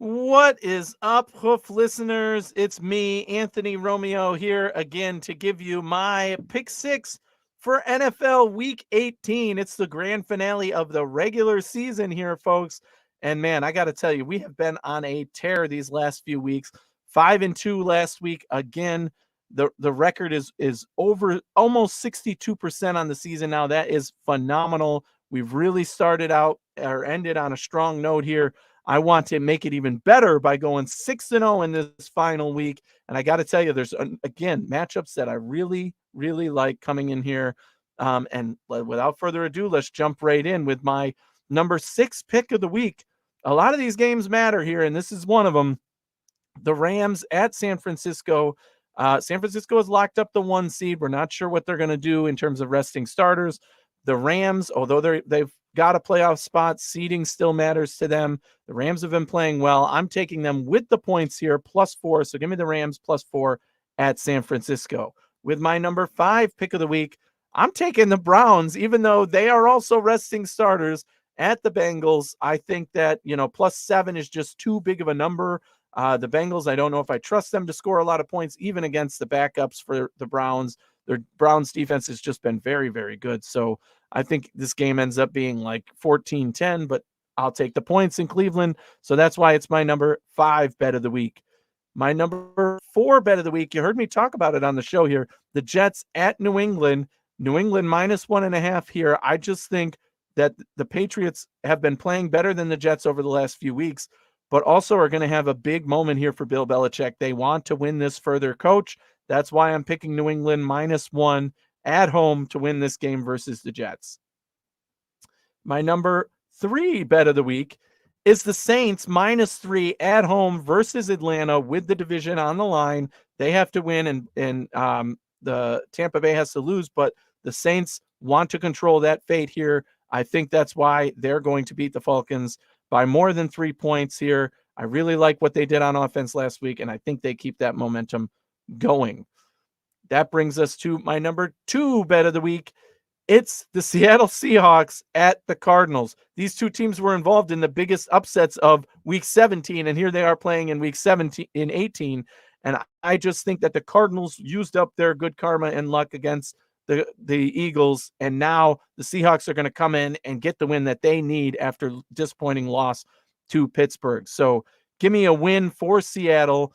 What is up, Hoof listeners? It's me, Anthony Romeo, here again to give you my pick six for NFL Week 18. It's the grand finale of the regular season here, folks. And man, I got to tell you, we have been on a tear these last few weeks. 5-2 last week. Again, the record is over almost 62% on the season now. That is phenomenal. We've really started out or ended on a strong note here. I want to make it even better by going 6-0 in this final week. And I got to tell you, there's, again, matchups that I really, really like coming in here. And without further ado, let's jump right in with my number 6 pick of the week. A lot of these games matter here, and this is one of them. The Rams at San Francisco. San Francisco has locked up the 1 seed. We're not sure what they're going to do in terms of resting starters. The Rams, although they've got a playoff spot, seeding still matters to them. The Rams have been playing well. I'm taking them with the points here, +4. So give me the Rams +4 at San Francisco. With my number 5 pick of the week, I'm taking the Browns, even though they are also resting starters at the Bengals. I think that, +7 is just too big of a number. The Bengals, I don't know if I trust them to score a lot of points, even against the backups for the Browns. Their Browns defense has just been very, very good. So I think this game ends up being like 14-10, but I'll take the points in Cleveland. So that's why it's my number 5 bet of the week. My number 4 bet of the week, you heard me talk about it on the show here. The Jets at New England. New England -1.5 here. I just think that the Patriots have been playing better than the Jets over the last few weeks, but also are going to have a big moment here for Bill Belichick. They want to win this for their coach. That's why I'm picking New England -1 at home to win this game versus the Jets. My number 3 bet of the week is the Saints -3 at home versus Atlanta with the division on the line. They have to win and the Tampa Bay has to lose, but the Saints want to control that fate here. I think that's why they're going to beat the Falcons by more than 3 points here. I really like what they did on offense last week, and I think they keep that momentum going. That brings us to my number 2 bet of the week. It's the Seattle Seahawks at the Cardinals. These two teams were involved in the biggest upsets of week 17, and here they are playing in week 18. And I just think that the Cardinals used up their good karma and luck against the Eagles, and now the Seahawks are going to come in and get the win that they need after disappointing loss to Pittsburgh. So give me a win for Seattle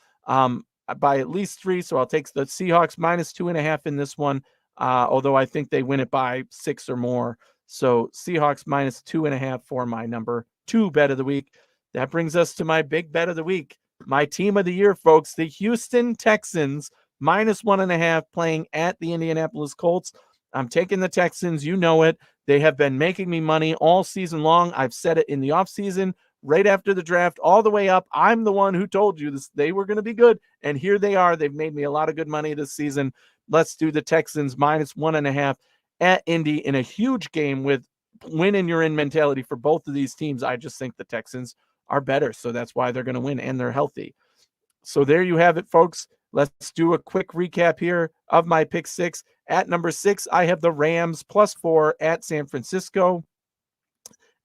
by at least 3. So I'll take the Seahawks -2.5 in this one, although I think they win it by 6 or more. So Seahawks -2.5 for my number 2 bet of the week. That brings us to my big bet of the week. My team of the year, folks, the Houston Texans, -1.5 playing at the Indianapolis Colts. I'm taking the Texans. You know it. They have been making me money all season long. I've said it in the offseason, right after the draft, all the way up. I'm the one who told you this, they were going to be good, and here they are. They've made me a lot of good money this season. Let's do the Texans -1.5 at Indy in a huge game with win and you're in mentality for both of these teams. I just think the Texans are better, so that's why they're going to win, and they're healthy. So there you have it, folks. Let's do a quick recap here of my pick 6. At number 6, I have the Rams +4 at San Francisco.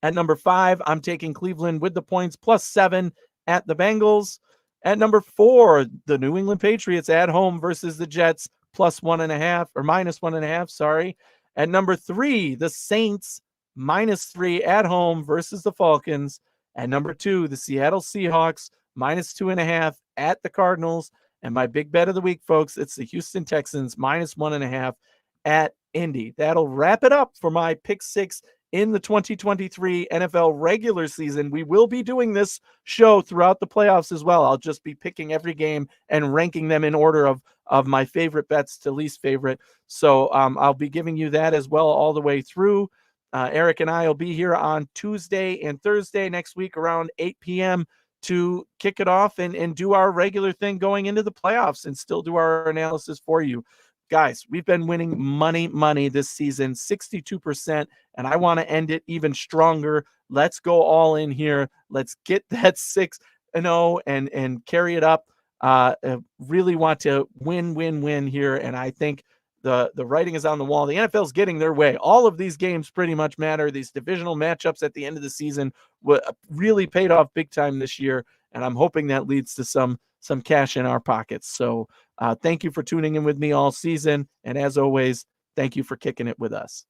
At number 5, I'm taking Cleveland with the points +7 at the Bengals. At number 4, the New England Patriots at home versus the Jets +1.5 or -1.5. Sorry. At number 3, the Saints -3 at home versus the Falcons. At number 2, the Seattle Seahawks -2.5 at the Cardinals. And my big bet of the week, folks, it's the Houston Texans -1.5 at Indy. That'll wrap it up for my pick 6 in the 2023 NFL regular season. We will be doing this show throughout the playoffs as well. I'll just be picking every game and ranking them in order of my favorite bets to least favorite. So I'll be giving you that as well all the way through. Eric and I will be here on Tuesday and Thursday next week around 8 p.m. to kick it off and do our regular thing going into the playoffs and still do our analysis for you. Guys, we've been winning money this season, 62%, and I want to end it even stronger. Let's go all in here. Let's get that 6-0 and carry it up. Really want to win here, and I think the writing is on the wall. The NFL's getting their way. All of these games pretty much matter. These divisional matchups at the end of the season really paid off big time this year, and I'm hoping that leads to some cash in our pockets. So thank you for tuning in with me all season. And as always, thank you for kicking it with us.